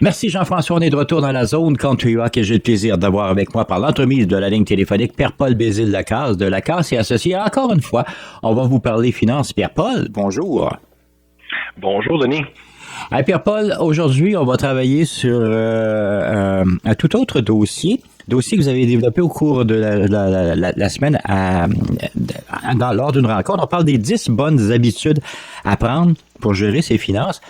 Merci Jean-François, on est de retour dans la zone Country Rock et j'ai le plaisir d'avoir avec moi par l'entremise de la ligne téléphonique Pierre-Paul Bézile-Lacasse de Lacasse et Associés. Encore une fois, on va vous parler finances. Pierre-Paul, bonjour. Bonjour Denis. Hey Pierre-Paul, aujourd'hui, on va travailler sur un tout autre dossier que vous avez développé au cours de la semaine lors d'une rencontre. On parle des 10 bonnes habitudes à prendre pour gérer ses finances.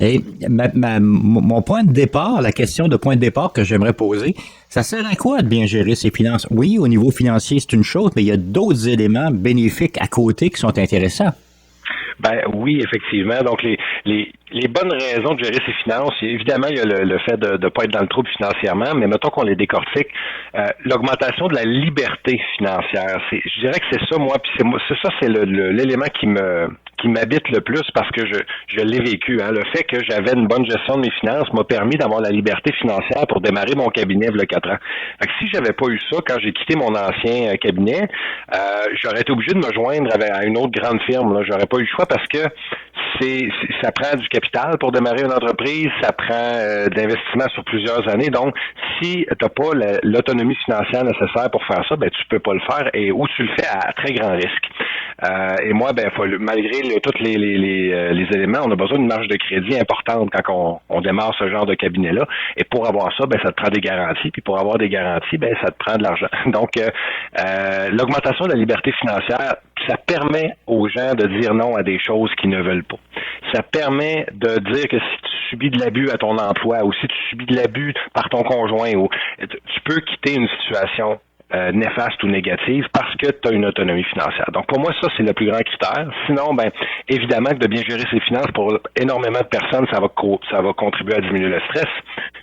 Et mon point de départ, la question de point de départ que j'aimerais poser, ça sert à quoi de bien gérer ses finances? Oui, au niveau financier, c'est une chose, mais il y a d'autres éléments bénéfiques à côté qui sont intéressants. Ben oui, effectivement. Donc les bonnes raisons de gérer ses finances, évidemment, il y a le fait de ne pas être dans le trouble financièrement, mais mettons qu'on les décortique, l'augmentation de la liberté financière. Je dirais que c'est ça, moi, puis c'est l'élément qui m'habite le plus parce que je l'ai vécu. Hein. Le fait que j'avais une bonne gestion de mes finances m'a permis d'avoir la liberté financière pour démarrer mon cabinet il y a 4 ans. Fait que si j'avais pas eu ça quand j'ai quitté mon ancien cabinet, j'aurais été obligé de me joindre à une autre grande firme. Là. J'aurais pas eu le choix parce que ça prend du capital pour démarrer une entreprise, ça prend d'investissement sur plusieurs années. Donc, si tu n'as pas l'autonomie financière nécessaire pour faire ça, ben tu peux pas le faire ou tu le fais à très grand risque. Et moi, malgré tous les éléments, on a besoin d'une marge de crédit importante quand on démarre ce genre de cabinet-là. Et pour avoir ça, ça te prend des garanties. Puis pour avoir des garanties, ça te prend de l'argent. Donc, l'augmentation de la liberté financière, ça permet aux gens de dire non à des choses qu'ils ne veulent pas. Ça permet de dire que si tu subis de l'abus à ton emploi ou si tu subis de l'abus par ton conjoint, tu peux quitter une situation néfaste ou négative parce que tu as une autonomie financière. Donc, pour moi, ça, c'est le plus grand critère. Sinon, évidemment que de bien gérer ses finances pour énormément de personnes, ça va contribuer à diminuer le stress.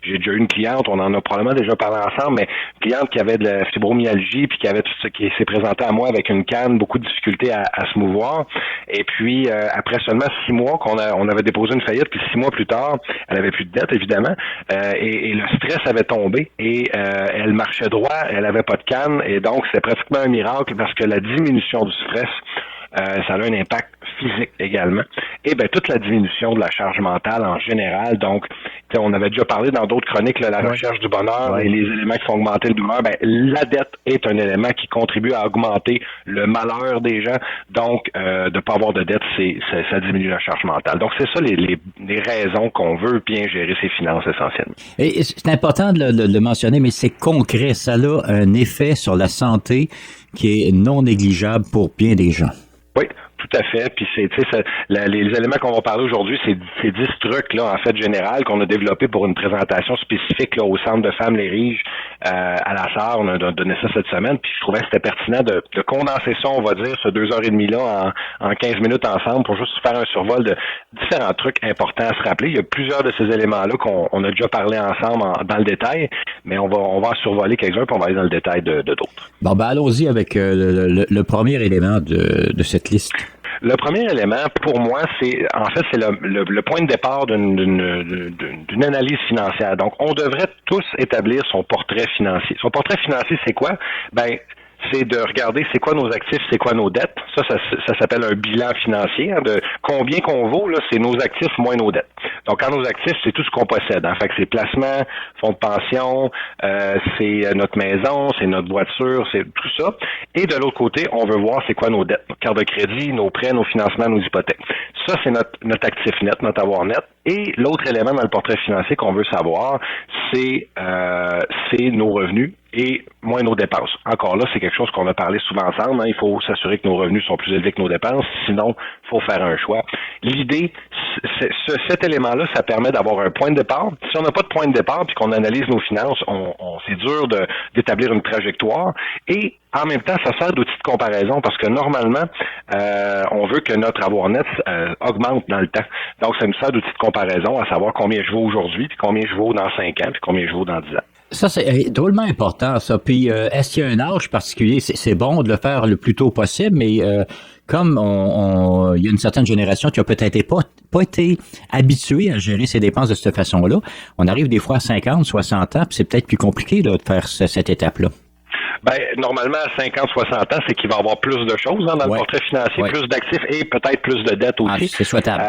J'ai déjà eu une cliente, on en a probablement déjà parlé ensemble, mais une cliente qui avait de la fibromyalgie puis qui avait tout ça, qui s'est présentée à moi avec une canne, beaucoup de difficultés à se mouvoir. Et puis, après seulement 6 mois on avait déposé une faillite, puis 6 mois plus tard, elle avait plus de dette, évidemment, et le stress avait tombé et elle marchait droit, elle avait pas de canne. Et donc, c'est pratiquement un miracle parce que la diminution du stress, ça a un impact physique également. Et toute la diminution de la charge mentale en général. Donc, on avait déjà parlé dans d'autres chroniques, la recherche du bonheur et les éléments qui font augmenter le bonheur. La dette est un élément qui contribue à augmenter le malheur des gens. Donc, de ne pas avoir de dette, ça diminue la charge mentale. Donc, c'est ça les raisons qu'on veut bien gérer ses finances essentiellement. Et c'est important de le mentionner, mais c'est concret. Ça a un effet sur la santé qui est non négligeable pour bien des gens. Oui, tout à fait. Puis les éléments qu'on va parler aujourd'hui, c'est 10 trucs là en fait général qu'on a développés pour une présentation spécifique là au Centre de femmes Les Riges à la SAR. On a donné ça cette semaine. Puis je trouvais que c'était pertinent de condenser ça, on va dire, ce 2h30 là en 15 minutes ensemble pour juste faire un survol de différents trucs importants à se rappeler. Il y a plusieurs de ces éléments-là qu'on a déjà parlé ensemble dans le détail, mais on va en survoler quelques-uns puis on va aller dans le détail de d'autres. Bon, allons-y avec le premier élément de cette liste. Le premier élément, pour moi, c'est le point de départ d'une analyse financière. Donc, on devrait tous établir son portrait financier. Son portrait financier, c'est quoi? C'est de regarder c'est quoi nos actifs, c'est quoi nos dettes. Ça s'appelle un bilan financier. Hein, de combien qu'on vaut, là, c'est nos actifs moins nos dettes. Donc, quand nos actifs, c'est tout ce qu'on possède. En fait, c'est placements, fonds de pension, c'est notre maison, c'est notre voiture, c'est tout ça. Et de l'autre côté, on veut voir c'est quoi nos dettes, nos cartes de crédit, nos prêts, nos financements, nos hypothèques. Ça, c'est notre actif net, notre avoir net. Et l'autre élément dans le portrait financier qu'on veut savoir, c'est nos revenus et moins nos dépenses. Encore là, c'est quelque chose qu'on a parlé souvent ensemble. Hein. Il faut s'assurer que nos revenus sont plus élevés que nos dépenses. Sinon, il faut faire un choix. L'idée, cet élément-là, ça permet d'avoir un point de départ. Si on n'a pas de point de départ puis qu'on analyse nos finances, c'est dur d'établir une trajectoire. Et en même temps, ça sert d'outil de comparaison parce que normalement, on veut que notre avoir net augmente dans le temps. Donc, ça nous sert d'outil de comparaison à savoir combien je vaux aujourd'hui, puis combien je vaux dans 5 ans, puis combien je vaux dans 10 ans. Ça, c'est drôlement important, ça. Puis, est-ce qu'il y a un âge particulier? C'est bon de le faire le plus tôt possible, mais comme il y a une certaine génération qui a peut-être pas été habituée à gérer ses dépenses de cette façon-là, on arrive des fois à 50, 60 ans, puis c'est peut-être plus compliqué là, de faire cette étape-là. Normalement, à 50, 60 ans, c'est qu'il va y avoir plus de choses dans le portrait financier, plus d'actifs et peut-être plus de dettes aussi. C'est souhaitable.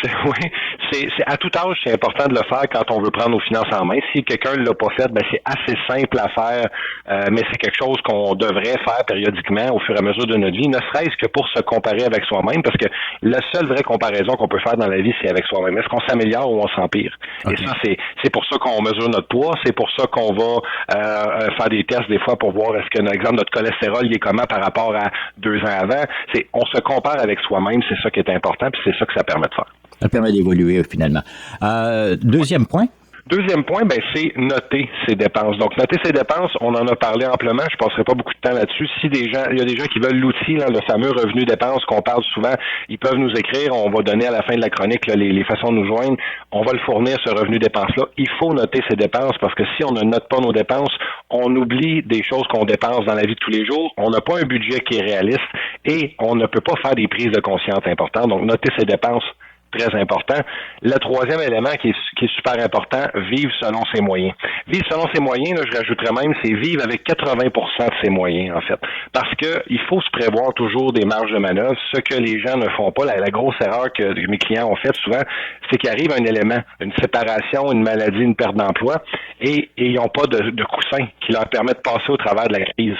Oui, c'est à tout âge, c'est important de le faire quand on veut prendre nos finances en main. Si quelqu'un ne l'a pas fait, ben c'est assez simple à faire, mais c'est quelque chose qu'on devrait faire périodiquement au fur et à mesure de notre vie, ne serait-ce que pour se comparer avec soi-même, parce que la seule vraie comparaison qu'on peut faire dans la vie, c'est avec soi-même. Est-ce qu'on s'améliore ou on s'empire? Okay. Et ça, c'est pour ça qu'on mesure notre poids, c'est pour ça qu'on va faire des tests des fois pour voir est-ce que, par exemple, notre cholestérol il est comment par rapport à 2 ans avant. On se compare avec soi-même, c'est ça qui est important, puis c'est ça que ça permet de faire. Ça permet d'évoluer finalement. Deuxième point? Deuxième point, ben c'est noter ses dépenses. Donc, noter ses dépenses, on en a parlé amplement, je passerai pas beaucoup de temps là-dessus. Il y a des gens qui veulent l'outil, là, le fameux revenu dépenses qu'on parle souvent, ils peuvent nous écrire, on va donner à la fin de la chronique là, les façons de nous joindre, on va le fournir, ce revenu dépenses-là. Il faut noter ses dépenses parce que si on ne note pas nos dépenses, on oublie des choses qu'on dépense dans la vie de tous les jours, on n'a pas un budget qui est réaliste et on ne peut pas faire des prises de conscience importantes. Donc, noter ses dépenses, très important. Le troisième élément qui est super important, vivre selon ses moyens. Vivre selon ses moyens, là, je rajouterais même, c'est vivre avec 80% de ses moyens, en fait. Parce que il faut se prévoir toujours des marges de manœuvre. Ce que les gens ne font pas, la grosse erreur que mes clients ont faite souvent, c'est qu'il arrive un élément, une séparation, une maladie, une perte d'emploi, et ils n'ont pas de coussin qui leur permet de passer au travers de la crise.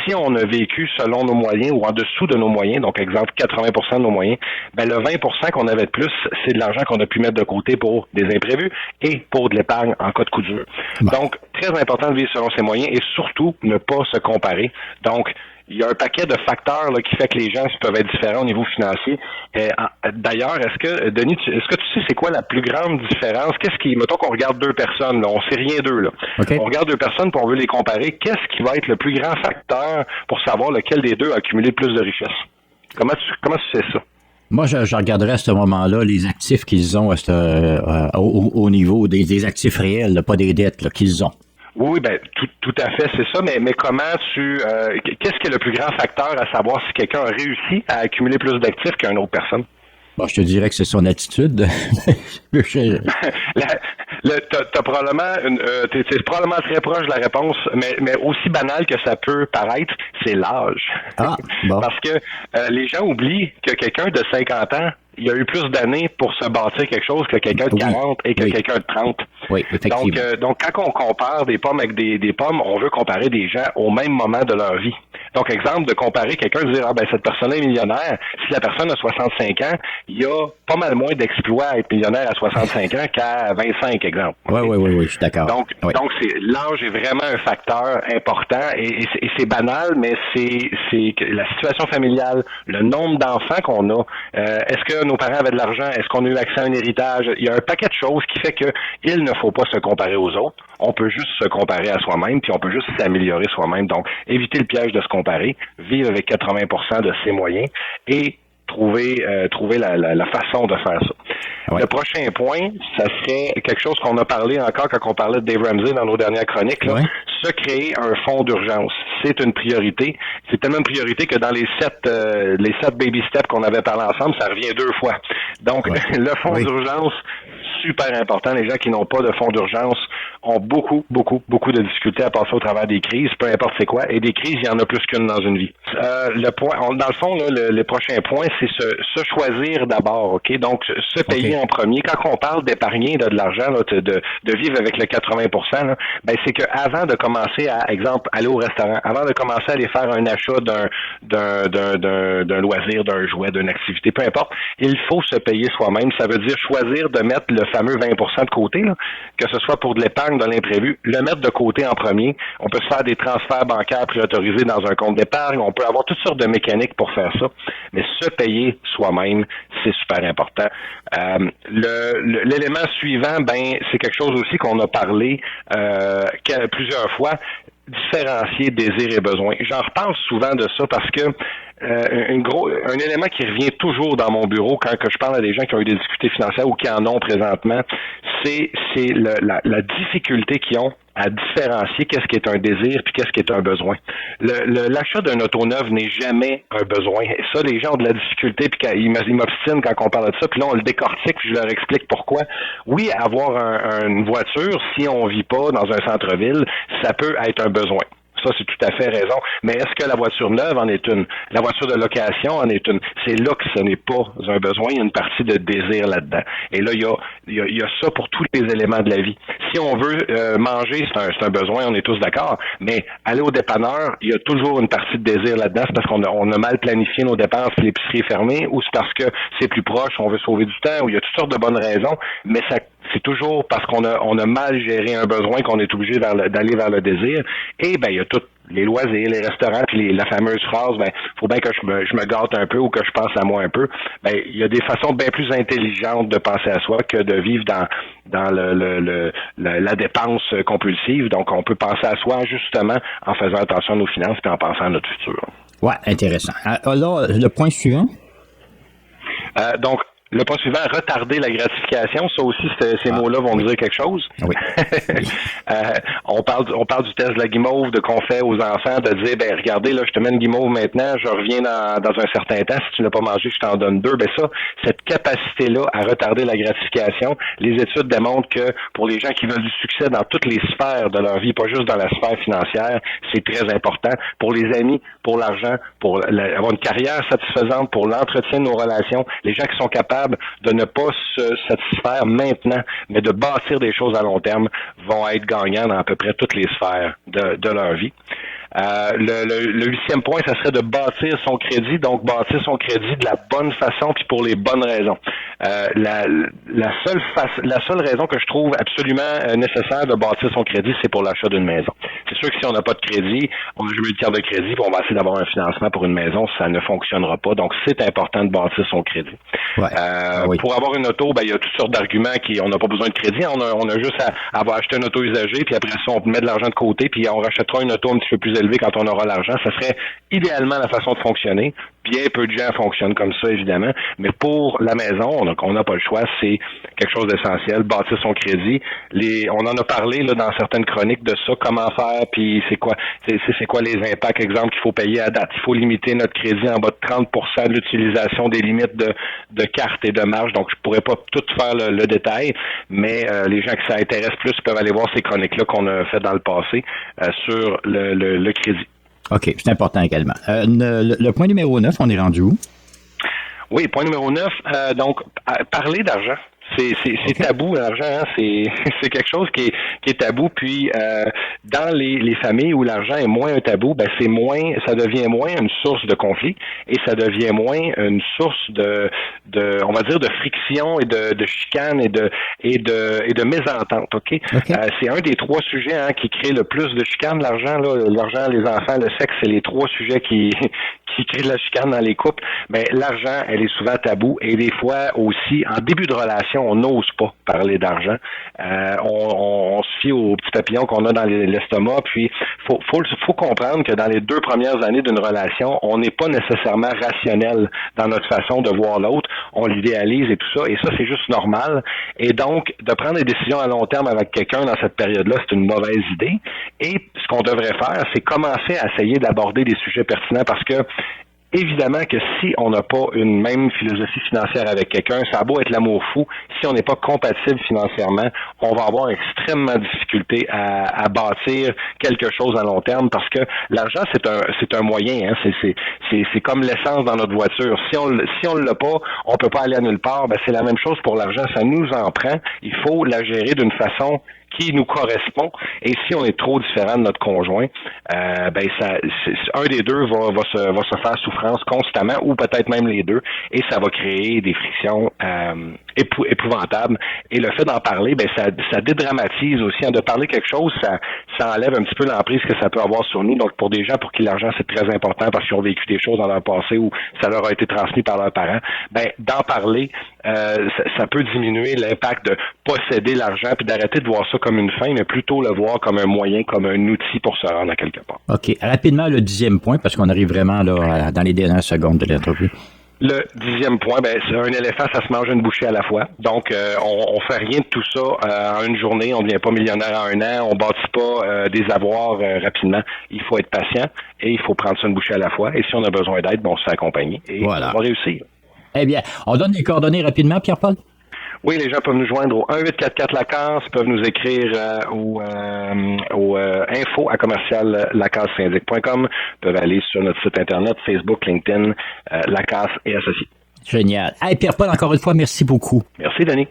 Si on a vécu selon nos moyens ou en dessous de nos moyens, donc exemple 80% de nos moyens, ben le 20% qu'on avait de plus, c'est de l'argent qu'on a pu mettre de côté pour des imprévus et pour de l'épargne en cas de coup dur. Ouais. Donc, très important de vivre selon ses moyens et surtout ne pas se comparer. Donc, il y a un paquet de facteurs là, qui fait que les gens peuvent être différents au niveau financier. D'ailleurs, Denis, est-ce que tu sais c'est quoi la plus grande différence? Mettons qu'on regarde 2 personnes, là, on sait rien d'eux, là. Okay. On regarde 2 personnes puis on veut les comparer. Qu'est-ce qui va être le plus grand facteur pour savoir lequel des deux a accumulé plus de richesse? Comment tu sais ça? Moi, je regarderais à ce moment-là les actifs qu'ils ont au niveau des actifs réels, là, pas des dettes là, qu'ils ont. Oui, ben tout à fait, c'est ça. Mais comment qu'est-ce qui est le plus grand facteur à savoir si quelqu'un a réussi à accumuler plus d'actifs qu'une autre personne? Bon, je te dirais que c'est son attitude. T'as probablement t'es probablement très proche de la réponse, mais aussi banal que ça peut paraître, c'est l'âge. Ah, bon. Parce que les gens oublient que quelqu'un de 50 ans, il a eu plus d'années pour se bâtir quelque chose que quelqu'un de 40 et que quelqu'un de 30. Oui, effectivement. Donc, quand on compare des pommes avec des pommes, on veut comparer des gens au même moment de leur vie. Donc, exemple, de comparer quelqu'un, de dire, cette personne-là est millionnaire. Si la personne a 65 ans, il y a pas mal moins d'exploits à être millionnaire à 65 ans qu'à 25, exemple. Oui, je suis d'accord. Donc, l'âge est vraiment un facteur important et c'est banal, mais c'est la situation familiale, le nombre d'enfants qu'on a. Est-ce que nos parents avaient de l'argent? Est-ce qu'on a eu accès à un héritage? Il y a un paquet de choses qui fait que il ne faut pas se comparer aux autres. On peut juste se comparer à soi-même, puis on peut juste s'améliorer soi-même. Donc, éviter le piège de se comparer, vivre avec 80% de ses moyens et trouver la façon de faire ça. Ouais. Le prochain point, ça serait quelque chose qu'on a parlé encore quand on parlait de Dave Ramsey dans nos dernières chroniques, là, se créer un fonds d'urgence. C'est une priorité. C'est tellement une priorité que dans les 7 baby steps qu'on avait parlé ensemble, ça revient 2 fois. Donc, le fonds d'urgence, super important. Les gens qui n'ont pas de fonds d'urgence ont beaucoup de difficultés à passer au travers des crises, peu importe c'est quoi. Et des crises, il y en a plus qu'une dans une vie. Dans le fond, là, le prochain point, c'est se choisir d'abord, OK? Donc, se payer en premier. Quand on parle d'épargner de l'argent, là, de vivre avec le 80%, là, ben c'est qu'avant de commencer à, exemple, aller au restaurant, avant de commencer à aller faire un achat d'un loisir, d'un jouet, d'une activité, peu importe, il faut se payer soi-même. Ça veut dire choisir de mettre le fameux 20% de côté, là, que ce soit pour de l'épargne, de l'imprévu, le mettre de côté en premier. On peut se faire des transferts bancaires préautorisés dans un compte d'épargne. On peut avoir toutes sortes de mécaniques pour faire ça. Mais se payer soi-même, c'est super important. L'élément suivant, c'est quelque chose aussi qu'on a parlé plusieurs fois, différencier désir et besoin. J'en reparle souvent de ça parce que un élément qui revient toujours dans mon bureau quand je parle à des gens qui ont eu des difficultés financières ou qui en ont présentement, c'est la difficulté qu'ils ont à différencier qu'est-ce qui est un désir puis qu'est-ce qui est un besoin. L'achat d'un auto neuf n'est jamais un besoin. Et ça, les gens ont de la difficulté puis ils m'obstinent quand on parle de ça. Puis là, on le décortique puis je leur explique pourquoi. Oui, avoir une voiture, si on vit pas dans un centre-ville, ça peut être un besoin. ça, c'est tout à fait raison. Mais est-ce que la voiture neuve en est une? La voiture de location en est une? C'est là que ce n'est pas un besoin, il y a une partie de désir là-dedans. Et là, il y a ça pour tous les éléments de la vie. Si on veut manger, c'est un besoin, on est tous d'accord, mais aller au dépanneur, il y a toujours une partie de désir là-dedans, c'est parce qu'on a mal planifié nos dépenses, l'épicerie est fermée, ou c'est parce que c'est plus proche, on veut sauver du temps, ou il y a toutes sortes de bonnes raisons, mais c'est toujours parce qu'on a mal géré un besoin qu'on est obligé d'aller vers le désir. Et ben il y a tout les loisirs, les restaurants, puis la fameuse phrase, ben faut bien que je me gâte un peu ou que je pense à moi un peu. Ben il y a des façons bien plus intelligentes de penser à soi que de vivre dans la dépense compulsive. Donc on peut penser à soi justement en faisant attention à nos finances et en pensant à notre futur. Ouais, intéressant. Alors le point suivant. Donc le point suivant, retarder la gratification. Ça aussi, ces mots-là vont nous dire quelque chose. Oui. On parle du test de la guimauve qu'on fait aux enfants, de dire, ben regardez, là, je te mets une guimauve maintenant, je reviens dans un certain temps. Si tu ne l'as pas mangé, je t'en donne 2. Ben ça, cette capacité-là à retarder la gratification, les études démontrent que pour les gens qui veulent du succès dans toutes les sphères de leur vie, pas juste dans la sphère financière, c'est très important. Pour les amis, pour l'argent, pour avoir une carrière satisfaisante, pour l'entretien de nos relations, les gens qui sont capables de ne pas se satisfaire maintenant, mais de bâtir des choses à long terme, vont être gagnants dans à peu près toutes les sphères de leur vie. Le 8e point, ça serait de bâtir son crédit, donc bâtir son crédit de la bonne façon puis pour les bonnes raisons. La seule raison que je trouve absolument nécessaire de bâtir son crédit, c'est pour l'achat d'une maison. C'est sûr que si on n'a pas de crédit, on a jamais eu de carte de crédit, puis on va essayer d'avoir un financement pour une maison, ça ne fonctionnera pas. Donc c'est important de bâtir son crédit. Ouais. Oui. Pour avoir une auto, ben il y a toutes sortes d'arguments on n'a pas besoin de crédit, on a juste à avoir acheté une auto usagée, puis après ça on met de l'argent de côté, puis on rachètera une auto un petit peu plus élevée quand on aura l'argent. Ça serait idéalement la façon de fonctionner. Bien peu de gens fonctionnent comme ça, évidemment, mais pour la maison, on n'a pas le choix, c'est quelque chose d'essentiel, bâtir son crédit. On en a parlé là dans certaines chroniques de ça, comment faire, puis c'est quoi les impacts, exemple, qu'il faut payer à date. Il faut limiter notre crédit en bas de 30% de l'utilisation des limites de cartes et de marge, donc je pourrais pas tout faire le détail, mais les gens qui ça intéresse plus peuvent aller voir ces chroniques-là qu'on a fait dans le passé sur le crédit. OK, c'est important également. Le point numéro 9, on est rendu où? Oui, point numéro 9, donc, parler d'argent. C'est okay. Tabou, l'argent, hein? C'est quelque chose qui est tabou. Puis dans les familles où l'argent est moins un tabou, ben ça devient moins une source de conflit et ça devient moins une source de on va dire de friction et de chicane et de mésentente. Ok. C'est un des 3 sujets qui crée le plus de chicane, l'argent, l'argent, les enfants, le sexe, c'est les 3 sujets qui créent de la chicane dans les couples. Ben l'argent, elle est souvent tabou et des fois aussi en début de relation, on n'ose pas parler d'argent. On se fie aux petits papillons qu'on a dans l'estomac, puis faut comprendre que dans les 2 premières années d'une relation, on n'est pas nécessairement rationnel dans notre façon de voir l'autre. On l'idéalise et tout ça, et ça, c'est juste normal. Et donc, de prendre des décisions à long terme avec quelqu'un dans cette période-là, c'est une mauvaise idée. Et ce qu'on devrait faire, c'est commencer à essayer d'aborder des sujets pertinents parce que évidemment que si on n'a pas une même philosophie financière avec quelqu'un, ça a beau être l'amour fou, si on n'est pas compatible financièrement, on va avoir extrêmement de difficulté à bâtir quelque chose à long terme parce que l'argent, c'est un moyen, hein, c'est comme l'essence dans notre voiture. Si on l'a pas, on peut pas aller à nulle part. Ben c'est la même chose pour l'argent, ça nous en prend. Il faut la gérer d'une façon qui nous correspond. Et si on est trop différent de notre conjoint, un des deux va se faire souffrance constamment, ou peut-être même les deux, et ça va créer des frictions épouvantables. Et le fait d'en parler, ça dédramatise aussi. De parler quelque chose, ça enlève un petit peu l'emprise que ça peut avoir sur nous. Donc, pour des gens pour qui l'argent, c'est très important parce qu'ils ont vécu des choses dans leur passé ou ça leur a été transmis par leurs parents, d'en parler, ça peut diminuer l'impact de posséder l'argent puis d'arrêter de voir ça comme une fin, mais plutôt le voir comme un moyen, comme un outil pour se rendre à quelque part. OK. Rapidement, le 10e point, parce qu'on arrive vraiment là dans les dernières secondes de l'entrevue. Le 10e point, c'est un éléphant, ça se mange une bouchée à la fois. Donc, on fait rien de tout ça en une journée. On ne devient pas millionnaire en un an. On bâtit pas des avoirs rapidement. Il faut être patient et il faut prendre ça une bouchée à la fois. Et si on a besoin d'aide, on se fait accompagner et voilà. On va réussir. Eh bien, on donne les coordonnées rapidement, Pierre-Paul? Oui, les gens peuvent nous joindre au 1-844-LACASSE, peuvent nous écrire au info@commercial-lacassesyndic.com, peuvent aller sur notre site Internet, Facebook, LinkedIn, Lacasse et Associés. Génial. Hey, Pierre-Paul, encore une fois, merci beaucoup. Merci, Denis.